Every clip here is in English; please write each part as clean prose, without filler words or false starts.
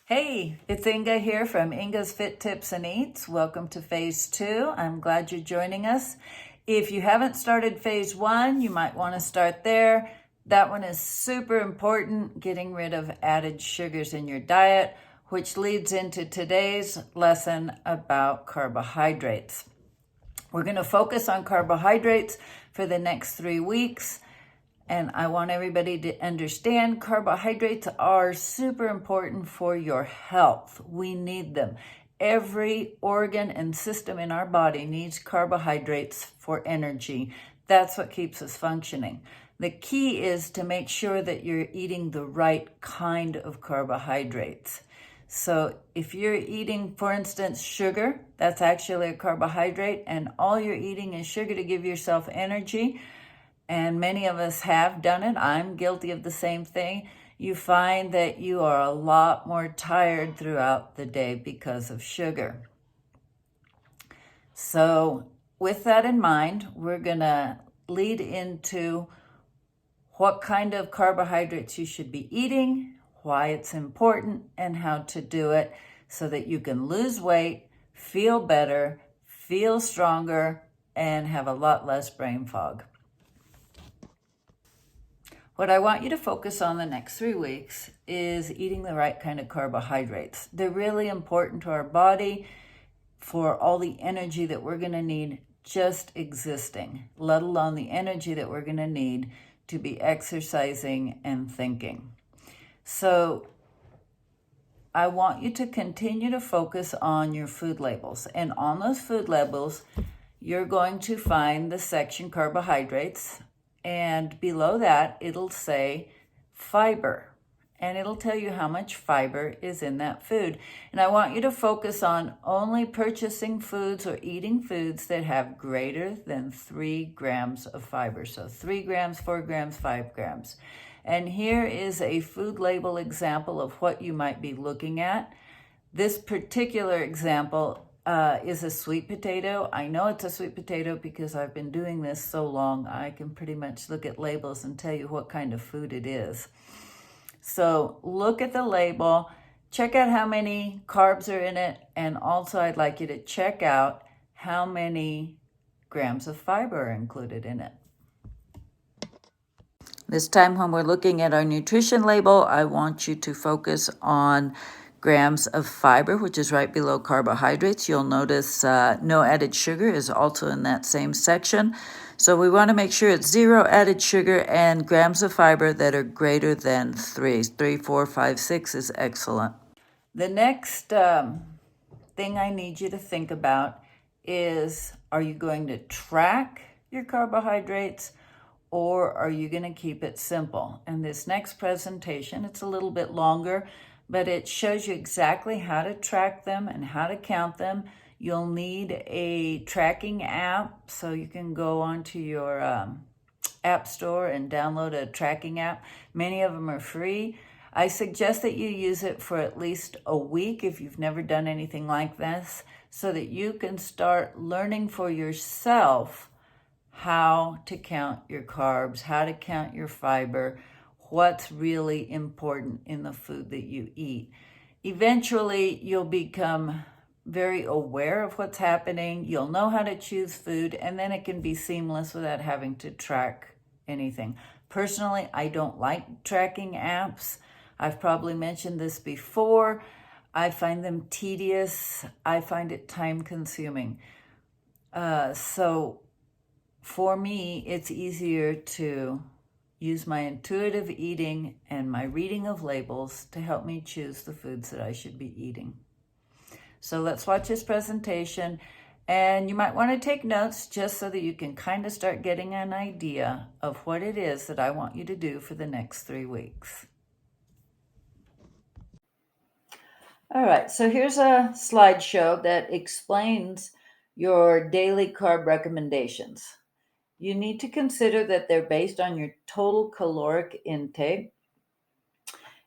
Hey, it's Inga here from Inga's Fit Tips and Eats. Welcome to Phase 2. I'm glad you're joining us. If you haven't started Phase 1, you might want to start there. That one is super important, getting rid of added sugars in your diet, which leads into today's lesson about carbohydrates. We're going to focus on carbohydrates for the next 3 weeks. And I want everybody to understand carbohydrates are super important for your health. We need them. Every organ and system in our body needs carbohydrates for energy. That's what keeps us functioning. The key is to make sure that you're eating the right kind of carbohydrates. So if you're eating, for instance, sugar, that's actually a carbohydrate, and all you're eating is sugar to give yourself energy, and many of us have done it. I'm guilty of the same thing. You find that you are a lot more tired throughout the day because of sugar. So with that in mind, we're going to lead into what kind of carbohydrates you should be eating, why it's important, and how to do it so that you can lose weight, feel better, feel stronger, and have a lot less brain fog. What I want you to focus on the next 3 weeks is eating the right kind of carbohydrates. They're really important to our body for all the energy that we're going to need just existing, let alone the energy that we're going to need to be exercising and thinking. So I want you to continue to focus on your food labels. And on those food labels, you're going to find the section carbohydrates. And below that, it'll say fiber. And it'll tell you how much fiber is in that food. And I want you to focus on only purchasing foods or eating foods that have greater than 3 grams of fiber. So 3 grams, 4 grams, 5 grams. And here is a food label example of what you might be looking at. This particular example is a sweet potato. I know it's a sweet potato because I've been doing this so long. I can pretty much look at labels and tell you what kind of food it is. So look at the label, check out how many carbs are in it, and also I'd like you to check out how many grams of fiber are included in it. This time when we're looking at our nutrition label, I want you to focus on grams of fiber, which is right below carbohydrates. You'll notice no added sugar is also in that same section. So we want to make sure it's 0 added sugar and grams of fiber that are greater than 3. 3, 4, 5, 6 is excellent. The next thing I need you to think about is, are you going to track your carbohydrates, or are you going to keep it simple? And this next presentation, it's a little bit longer, but it shows you exactly how to track them and how to count them. You'll need a tracking app, so you can go onto your app store and download a tracking app. Many of them are free. I suggest that you use it for at least a week if you've never done anything like this, so that you can start learning for yourself how to count your carbs, how to count your fiber, what's really important in the food that you eat. Eventually, you'll become very aware of what's happening. You'll know how to choose food, and then it can be seamless without having to track anything. Personally, I don't like tracking apps. I've probably mentioned this before. I find them tedious. I find it time-consuming. So for me, it's easier to use my intuitive eating and my reading of labels to help me choose the foods that I should be eating. So let's watch this presentation, and you might want to take notes just so that you can kind of start getting an idea of what it is that I want you to do for the next 3 weeks. All right, so here's a slideshow that explains your daily carb recommendations. You need to consider that they're based on your total caloric intake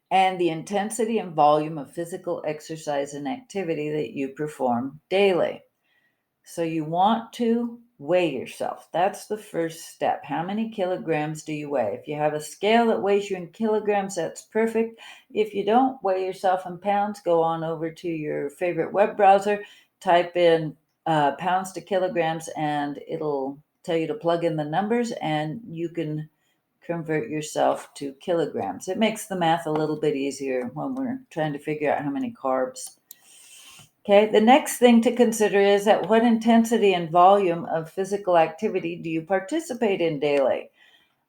and the intensity and volume of physical exercise and activity that you perform daily. So you want to Weigh yourself. That's the first step. How many kilograms do you weigh? If you have a scale that weighs you in kilograms, that's perfect. If you don't, weigh yourself in pounds. Go on over to your favorite web browser, type in pounds to kilograms, and it'll tell you to plug in the numbers, and you can convert yourself to kilograms. It makes the math a little bit easier when we're trying to figure out how many carbs. Okay, the next thing to consider is at what intensity and volume of physical activity do you participate in daily?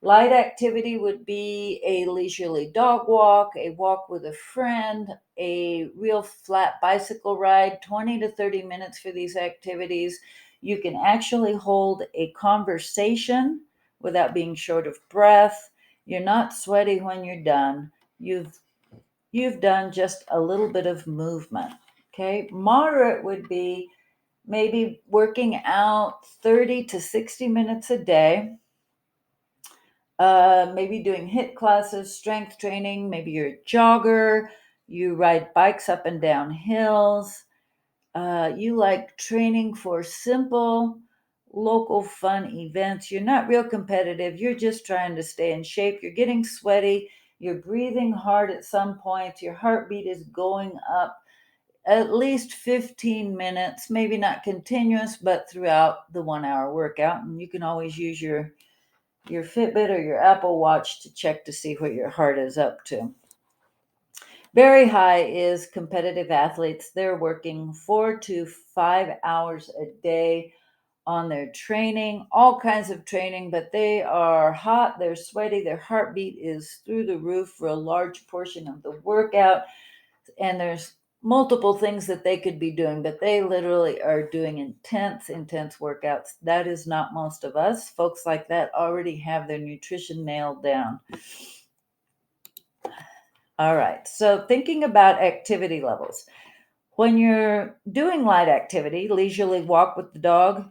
Light activity would be a leisurely dog walk, a walk with a friend, a real flat bicycle ride, 20 to 30 minutes for these activities. You can actually hold a conversation without being short of breath. You're not sweaty when you're done. You've done just a little bit of movement. Okay, moderate would be maybe working out 30 to 60 minutes a day, maybe doing HIIT classes, strength training. Maybe you're a jogger, you ride bikes up and down hills, you like training for simple local fun events. You're not real competitive, you're just trying to stay in shape. You're getting sweaty, you're breathing hard at some points, your heartbeat is going up at least 15 minutes, maybe not continuous, but throughout the 1 hour workout. And you can always use your Fitbit or your Apple Watch to check to see what your heart is up to. Very high is competitive athletes. They're working 4 to 5 hours a day on their training, all kinds of training, but they are hot, they're sweaty, their heartbeat is through the roof for a large portion of the workout, and there's multiple things that they could be doing, but they literally are doing intense workouts. That is not most of us. Folks like that already have their nutrition nailed down. All right, so thinking about activity levels. When you're doing light activity, leisurely walk with the dog,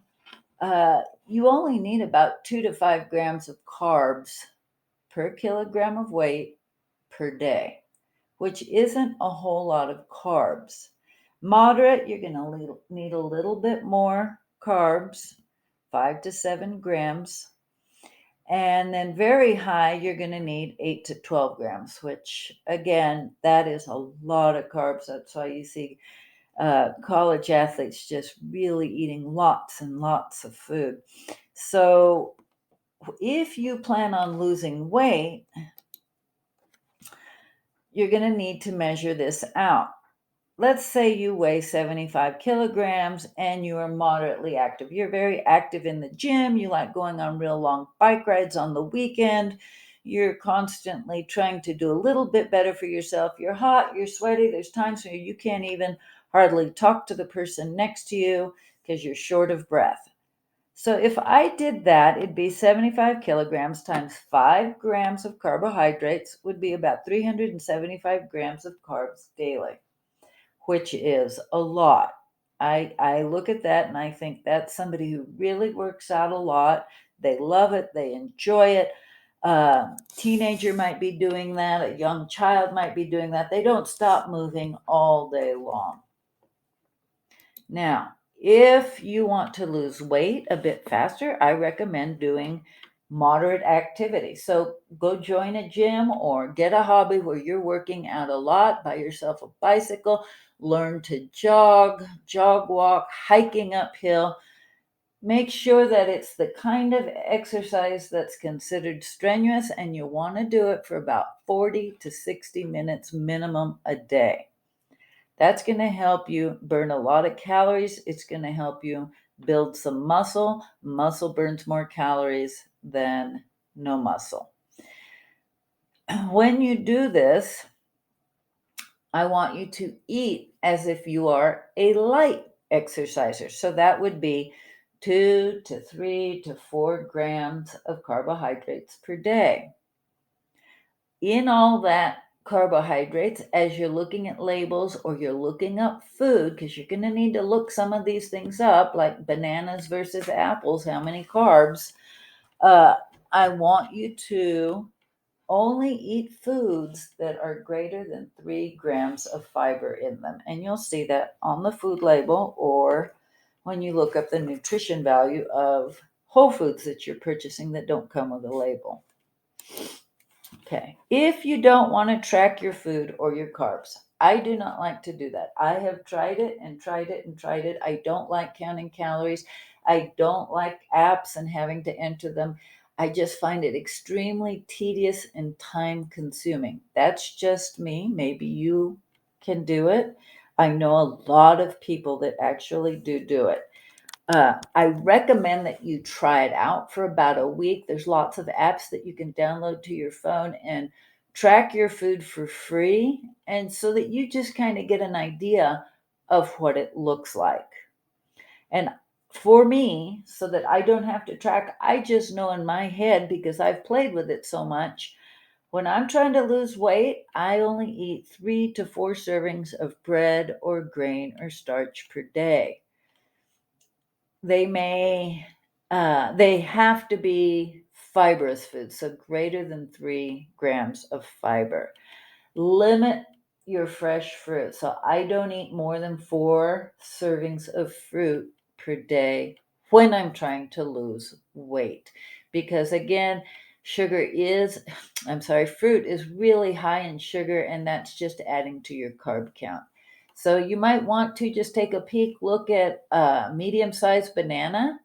you only need about 2 to 5 grams of carbs per kilogram of weight per day, which isn't a whole lot of carbs. Moderate, you're going to need a little bit more carbs, 5 to 7 grams. And then very high, you're going to need 8 to 12 grams, which again, that is a lot of carbs. That's why you see college athletes just really eating lots and lots of food. So if you plan on losing weight, you're going to need to measure this out. Let's say you weigh 75 kilograms and you are moderately active. You're very active in the gym. You like going on real long bike rides on the weekend. You're constantly trying to do a little bit better for yourself. You're hot, you're sweaty. There's times where you can't even hardly talk to the person next to you because you're short of breath. So if I did that, it'd be 75 kilograms times 5 grams of carbohydrates would be about 375 grams of carbs daily, which is a lot. I look at that and I think that's somebody who really works out a lot. They love it, they enjoy it. Teenager might be doing that, a young child might be doing that. They don't stop moving all day long. Now, if you want to lose weight a bit faster, I recommend doing moderate activity. So go join a gym or get a hobby where you're working out a lot, buy yourself a bicycle, learn to jog walk, hiking uphill. Make sure that it's the kind of exercise that's considered strenuous, and you want to do it for about 40 to 60 minutes minimum a day. That's going to help you burn a lot of calories. It's going to help you build some muscle. Muscle burns more calories than no muscle. When you do this, I want you to eat as if you are a light exerciser. So that would be 2 to 3 to 4 grams of carbohydrates per day. In all that carbohydrates, as you're looking at labels or you're looking up food, because you're going to need to look some of these things up, like bananas versus apples, how many carbs, I want you to only eat foods that are greater than 3 grams of fiber in them. And you'll see that on the food label or when you look up the nutrition value of whole foods that you're purchasing that don't come with a label. Okay, if you don't want to track your food or your carbs, I do not like to do that. I have tried it and tried it and tried it. I don't like counting calories. I don't like apps and having to enter them. I just find it extremely tedious and time consuming. That's just me. Maybe you can do it. I know a lot of people that actually do it. I recommend that you try it out for about a week. There's lots of apps that you can download to your phone and track your food for free. And so that you just kind of get an idea of what it looks like. And for me, so that I don't have to track, I just know in my head because I've played with it so much. When I'm trying to lose weight, I only eat 3 to 4 servings of bread or grain or starch per day. They have to be fibrous foods, so greater than 3 grams of fiber. Limit your fresh fruit. So I don't eat more than 4 servings of fruit per day when I'm trying to lose weight. Because again, fruit is really high in sugar, and that's just adding to your carb count. So you might want to just take a peek, look at a medium-sized banana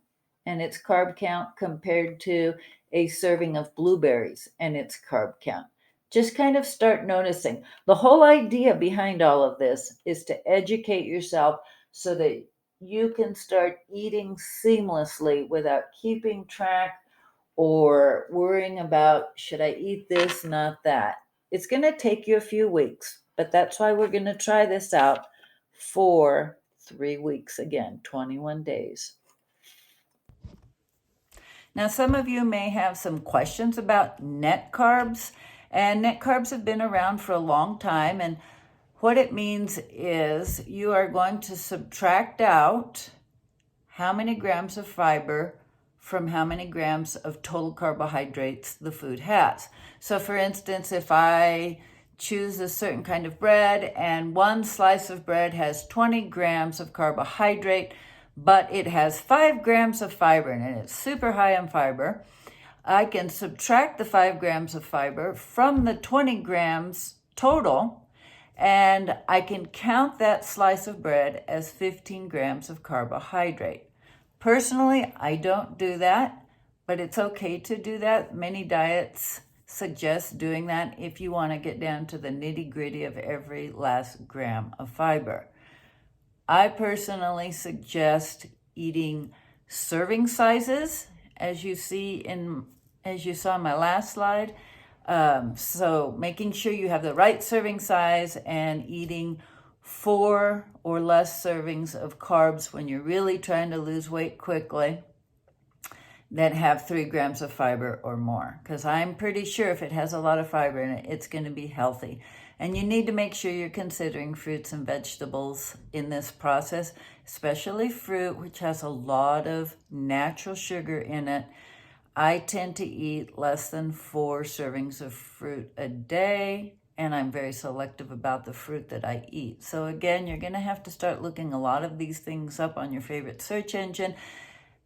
and its carb count compared to a serving of blueberries and its carb count. Just kind of start noticing. The whole idea behind all of this is to educate yourself so that you can start eating seamlessly without keeping track or worrying about, should I eat this, not that. It's going to take you a few weeks, but that's why we're going to try this out for 3 weeks again, 21 days. Now, some of you may have some questions about net carbs, and net carbs have been around for a long time. And what it means is you are going to subtract out how many grams of fiber from how many grams of total carbohydrates the food has. So, for instance, if I choose a certain kind of bread and one slice of bread has 20 grams of carbohydrate, but it has 5 grams of fiber in it, it's super high in fiber, I can subtract the 5 grams of fiber from the 20 grams total, and I can count that slice of bread as 15 grams of carbohydrate. Personally, I don't do that, but it's okay to do that. Many diets suggest doing that if you want to get down to the nitty-gritty of every last gram of fiber. I personally suggest eating serving sizes, as you saw in my last slide. So making sure you have the right serving size and eating 4 or less servings of carbs when you're really trying to lose weight quickly that have 3 grams of fiber or more. Because I'm pretty sure if it has a lot of fiber in it, it's going to be healthy. And you need to make sure you're considering fruits and vegetables in this process, especially fruit, which has a lot of natural sugar in it. I tend to eat less than 4 servings of fruit a day, and I'm very selective about the fruit that I eat. So again, you're going to have to start looking a lot of these things up on your favorite search engine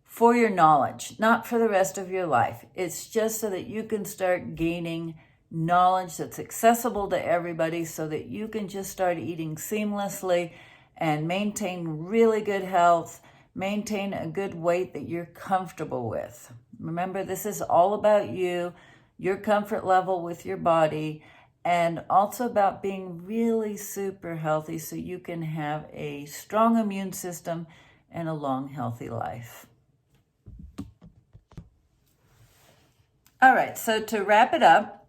for your knowledge, not for the rest of your life. It's just so that you can start gaining knowledge that's accessible to everybody so that you can just start eating seamlessly and maintain really good health, maintain a good weight that you're comfortable with. Remember, this is all about you, your comfort level with your body, and also about being really super healthy so you can have a strong immune system and a long, healthy life. All right, so to wrap it up,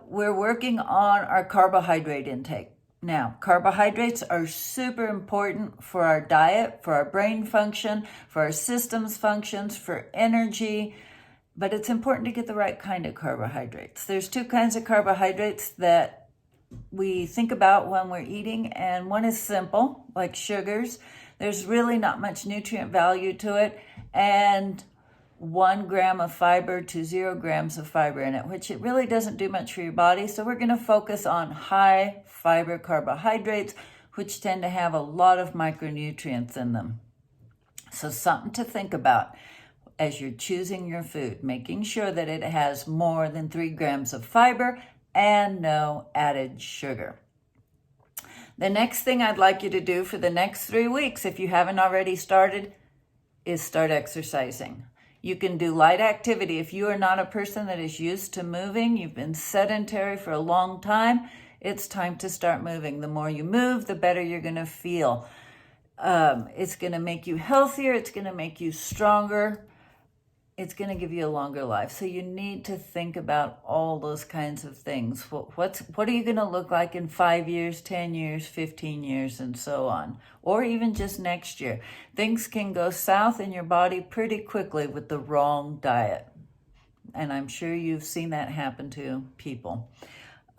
we're working on our carbohydrate intake. Now, carbohydrates are super important for our diet, for our brain function, for our systems functions, for energy, but it's important to get the right kind of carbohydrates. There's 2 kinds of carbohydrates that we think about when we're eating, and one is simple, like sugars. There's really not much nutrient value to it, and 1 gram of fiber to 0 grams of fiber in it, which it really doesn't do much for your body. So we're going to focus on high fiber carbohydrates, which tend to have a lot of micronutrients in them. So something to think about as you're choosing your food, making sure that it has more than 3 grams of fiber and no added sugar. The next thing I'd like you to do for the next 3 weeks, if you haven't already started, is start exercising. You can do light activity. If you are not a person that is used to moving, you've been sedentary for a long time, it's time to start moving. The more you move, the better you're going to feel. It's going to make you healthier. It's going to make you stronger. It's going to give you a longer life. So you need to think about all those kinds of things. What are you going to look like in 5 years, 10 years, 15 years, and so on? Or even just next year. Things can go south in your body pretty quickly with the wrong diet. And I'm sure you've seen that happen to people.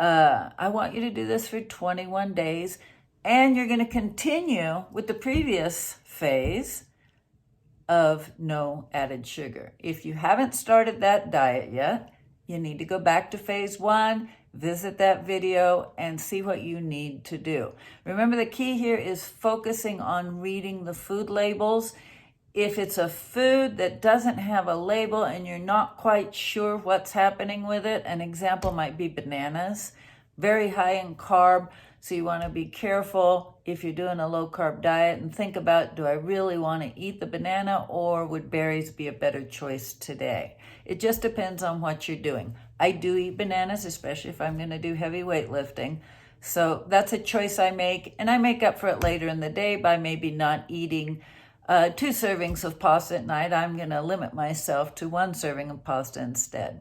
I want you to do this for 21 days. And you're going to continue with the previous phase of no added sugar. If you haven't started that diet yet, you need to go back to phase 1, visit that video, and see what you need to do. Remember, the key here is focusing on reading the food labels. If it's a food that doesn't have a label and you're not quite sure what's happening with it, an example might be bananas, very high in carb. So you want to be careful if you're doing a low carb diet and think about, do I really want to eat the banana, or would berries be a better choice today? It just depends on what you're doing. I do eat bananas, especially if I'm going to do heavy weightlifting. So that's a choice I make, and I make up for it later in the day by maybe not eating 2 servings of pasta at night. I'm going to limit myself to 1 serving of pasta instead.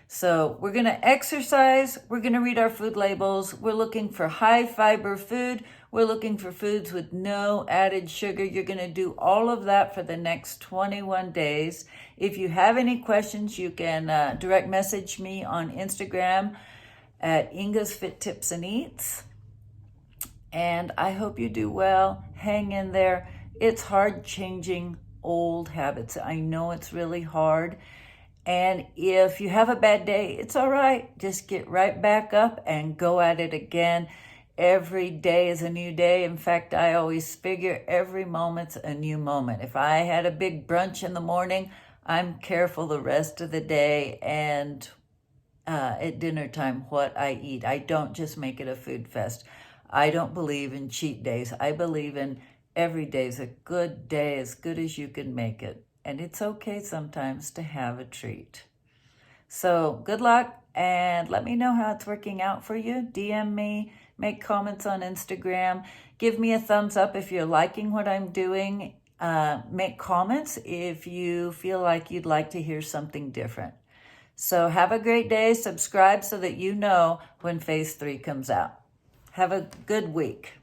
So we're going to exercise, we're going to read our food labels, we're looking for high fiber food, we're looking for foods with no added sugar. You're going to do all of that for the next 21 days. If you have any questions, you can direct message me on Instagram at Inga's Fit Tips and Eats. And I hope you do well. Hang in there. It's hard changing old habits. I know it's really hard. And if you have a bad day, it's all right. Just get right back up and go at it again. Every day is a new day. In fact, I always figure every moment's a new moment. If I had a big brunch in the morning, I'm careful the rest of the day and at dinner time what I eat. I don't just make it a food fest. I don't believe in cheat days. I believe in every day's a good day, as good as you can make it. And it's okay sometimes to have a treat. So good luck, and let me know how it's working out for you. DM me, make comments on Instagram. Give me a thumbs up if you're liking what I'm doing. Make comments if you feel like you'd like to hear something different. So have a great day. Subscribe so that you know when phase 3 comes out. Have a good week.